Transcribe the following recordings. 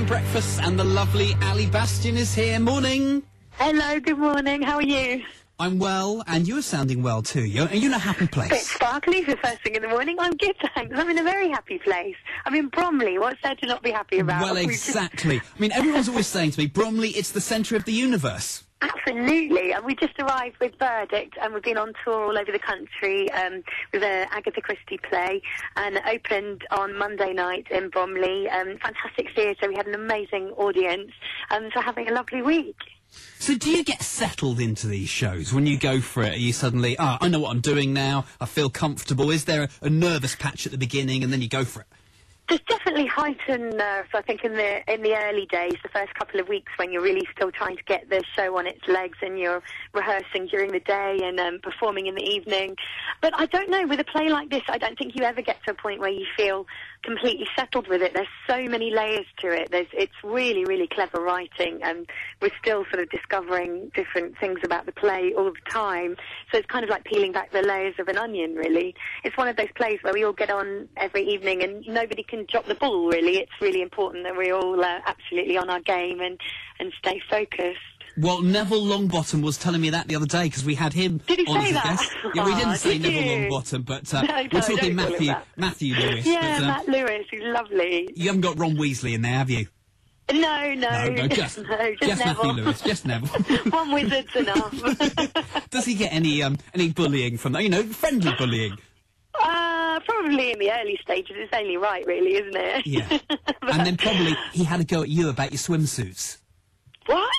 Breakfast and the lovely Ali Bastian is here. Morning. Hello, good morning. How are you? I'm well, and you're sounding well too. You're in a happy Bit place. sparkly for first thing in the morning. I'm good, thanks. I'm in a very happy place. I'm in Bromley. What's there to not be happy about? Well, exactly. I mean, everyone's always saying to me, Bromley, it's the centre of the universe. Absolutely. And we just arrived with Verdict, and we've been on tour all over the country with an Agatha Christie play, and it opened on Monday night in Bromley. Fantastic theatre. We had an amazing audience, so having a lovely week. So do you get settled into these shows when you go for it? Are you suddenly, I know what I'm doing now, I feel comfortable? Is there a nervous patch at the beginning and then you go for it? There's definitely heightened nerves, I think, in the early days, the first couple of weeks when you're really still trying to get the show on its legs and you're rehearsing during the day and performing in the evening. But I don't know, with a play like this, I don't think you ever get to a point where you feel completely settled with it. There's so many layers to it. It's really, really clever writing, and we're still sort of discovering different things about the play all the time. So it's kind of like peeling back the layers of an onion, really. It's one of those plays where we all get on every evening and nobody can drop the ball, really. It's really important that we're all absolutely on our game and stay focused. Well, Neville Longbottom was telling me that the other day because we had him Did he on say as a that? guest. Yeah, we didn't say Did Neville you? Longbottom, but No, we're talking don't call him that. Matthew Lewis. Yeah, but, Matt Lewis, he's lovely. You haven't got Ron Weasley in there, have you? No, No, just Neville. Matthew Lewis, just Neville. One wizard's enough. Does he get any bullying from that? You know, friendly bullying. Probably in the early stages. It's only right, really, isn't it? Yeah. And then probably he had a go at you about your swimsuits. What?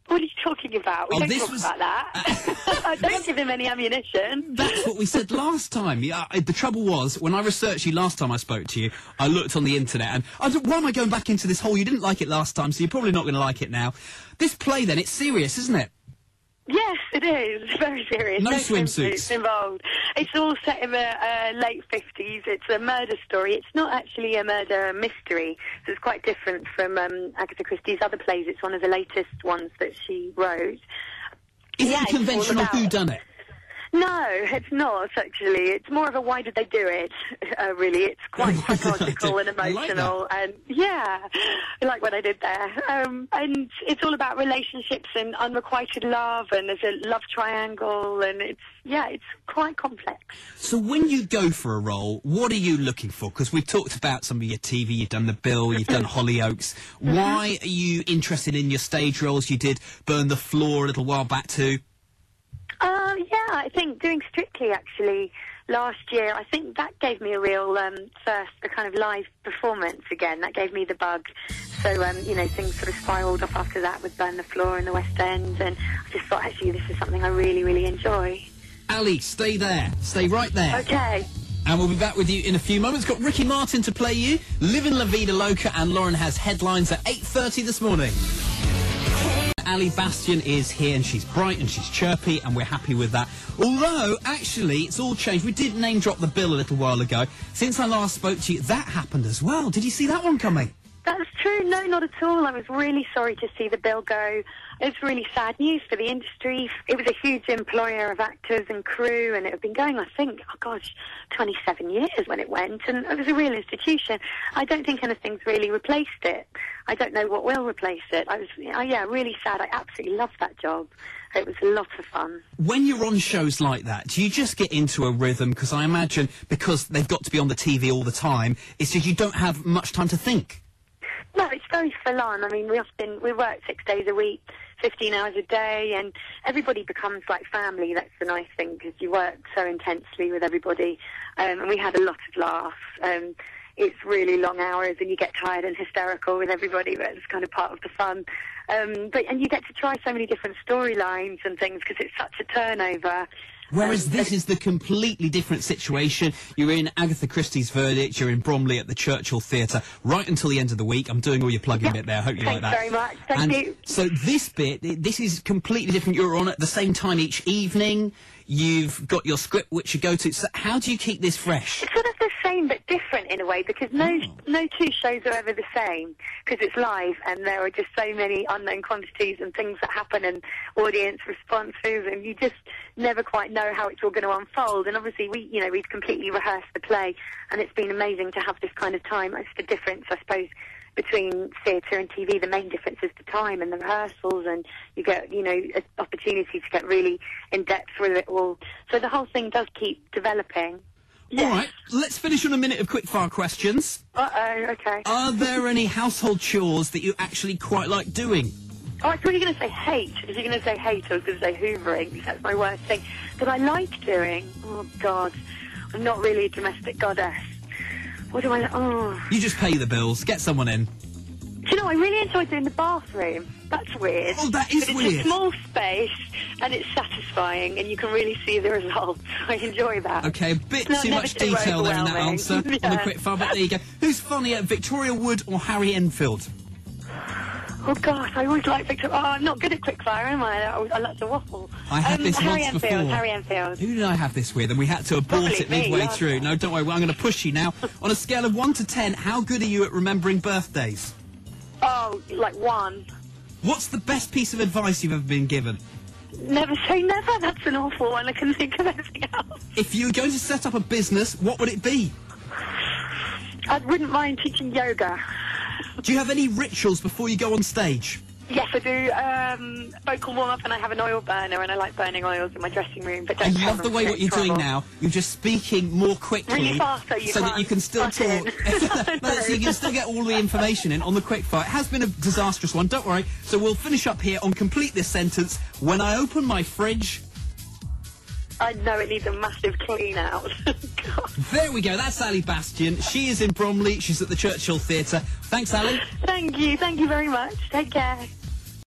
What are you talking about? We don't this talk was- about that. Don't give him any ammunition. That's what we said last time. Yeah, the trouble was, when I researched you last time I spoke to you, I looked on the internet and I thought, why am I going back into this hole? You didn't like it last time, so you're probably not going to like it now. This play, then, it's serious, isn't it? Yes, it is. Very serious. No swimsuits involved. It's all set in the late 50s. It's a murder story. It's not actually a murder mystery, so it's quite different from Agatha Christie's other plays. It's one of the latest ones that she wrote. Is Yeah, it a conventional whodunit? No, it's not, actually. It's more of a why did they do it, really. It's quite psychological and I like emotional. And, yeah, I like what I did there. And it's all about relationships and unrequited love, and there's a love triangle, and it's quite complex. So when you go for a role, what are you looking for? Because we've talked about some of your TV, you've done The Bill, you've done Hollyoaks. Why are you interested in your stage roles? You did Burn the Floor a little while back too. Yeah, I think doing Strictly, actually, last year, I think that gave me a real first, a kind of live performance again. That gave me the bug. So, things sort of spiralled off after that with Burn the Floor in the West End, and I just thought, actually, this is something I really, really enjoy. Ali, stay there. Stay right there. Okay. And we'll be back with you in a few moments. Got Ricky Martin to play you, Livin' La Vida Loca, and Lauren has headlines at 8:30 this morning. Ali Bastian is here, and she's bright and she's chirpy, and we're happy with that. Although, actually, it's all changed. We did name drop The Bill a little while ago. Since I last spoke to you, that happened as well. Did you see that one coming? That's true. No, not at all. I was really sorry to see The Bill go. It's really sad news for the industry. It was a huge employer of actors and crew, and it had been going, I think, 27 years when it went, and it was a real institution. I don't think anything's really replaced it. I don't know what will replace it. I was, really sad. I absolutely loved that job. It was a lot of fun. When you're on shows like that, do you just get into a rhythm? Because I imagine, because they've got to be on the TV all the time, it's just you don't have much time to think. No, it's very full on. I mean, we work 6 days a week, 15 hours a day, and everybody becomes like family. That's the nice thing, because you work so intensely with everybody, and we had a lot of laughs. It's really long hours, and you get tired and hysterical with everybody, but it's kind of part of the fun. And you get to try so many different storylines and things, because it's such a turnover. Whereas this is the completely different situation. You're in Agatha Christie's Verdict, you're in Bromley at the Churchill Theatre, right until the end of the week. I'm doing all your plugging bit there, I hope you like that. Thanks very much, thank you. So this bit, this is completely different. You're on at the same time each evening, you've got your script which you go to. So how do you keep this fresh? It's sort of the same but different in a way, because no two shows are ever the same, because it's live and there are just so many unknown quantities and things that happen and audience responses, and you just never quite know how it's all going to unfold. And obviously we've completely rehearsed the play, and it's been amazing to have this kind of time. It's the difference, I suppose, between theatre and TV, the main difference is the time and the rehearsals, and you get, you know, an opportunity to get really in-depth with it all. So the whole thing does keep developing. Yes. All right, let's finish on a minute of quickfire questions. Uh-oh, okay. Are there any household chores that you actually quite like doing? Oh, I thought you were going to say hate. If you're going to say hate, I was going to say hoovering, because that's my worst thing. But I like doing, oh, God, I'm not really a domestic goddess. What do I, oh. You just pay the bills, get someone in. Do you know, I really enjoy doing the bathroom. That's weird. Oh, that is but weird. It's a small space, and it's satisfying, and you can really see the results. I enjoy that. Okay, a bit It's too not much negative, detail there in that overwhelming. answer on the Yeah. quickfire, but there you go. Who's funnier, Victoria Wood or Harry Enfield? Oh, gosh, I always like Victor. Oh, I'm not good at quickfire, am I? I like to waffle. I had this Harry once Enfield, before. Harry Enfield. Who did I have this with? And we had to abort Probably it me, midway yeah. through. No, don't worry, I'm going to push you now. On a scale of 1 to 10, how good are you at remembering birthdays? Oh, like 1. What's the best piece of advice you've ever been given? Never say never. That's an awful one. I couldn't think of anything else. If you were going to set up a business, what would it be? I wouldn't mind teaching yoga. Do you have any rituals before you go on stage? Yes, I do vocal warm-up, and I have an oil burner, and I like burning oils in my dressing room. But I don't love the way what you're doing now. You're just speaking more quickly Really fast, so you that can't you can still butt talk. in. No, so you can still get all the information in on the quickfire. It has been a disastrous one, don't worry. So we'll finish up here on complete this sentence. When I open my fridge... I know it needs a massive clean out. God. There we go, that's Ali Bastian. She is in Bromley, she's at the Churchill Theatre. Thanks, Ali. Thank you very much. Take care.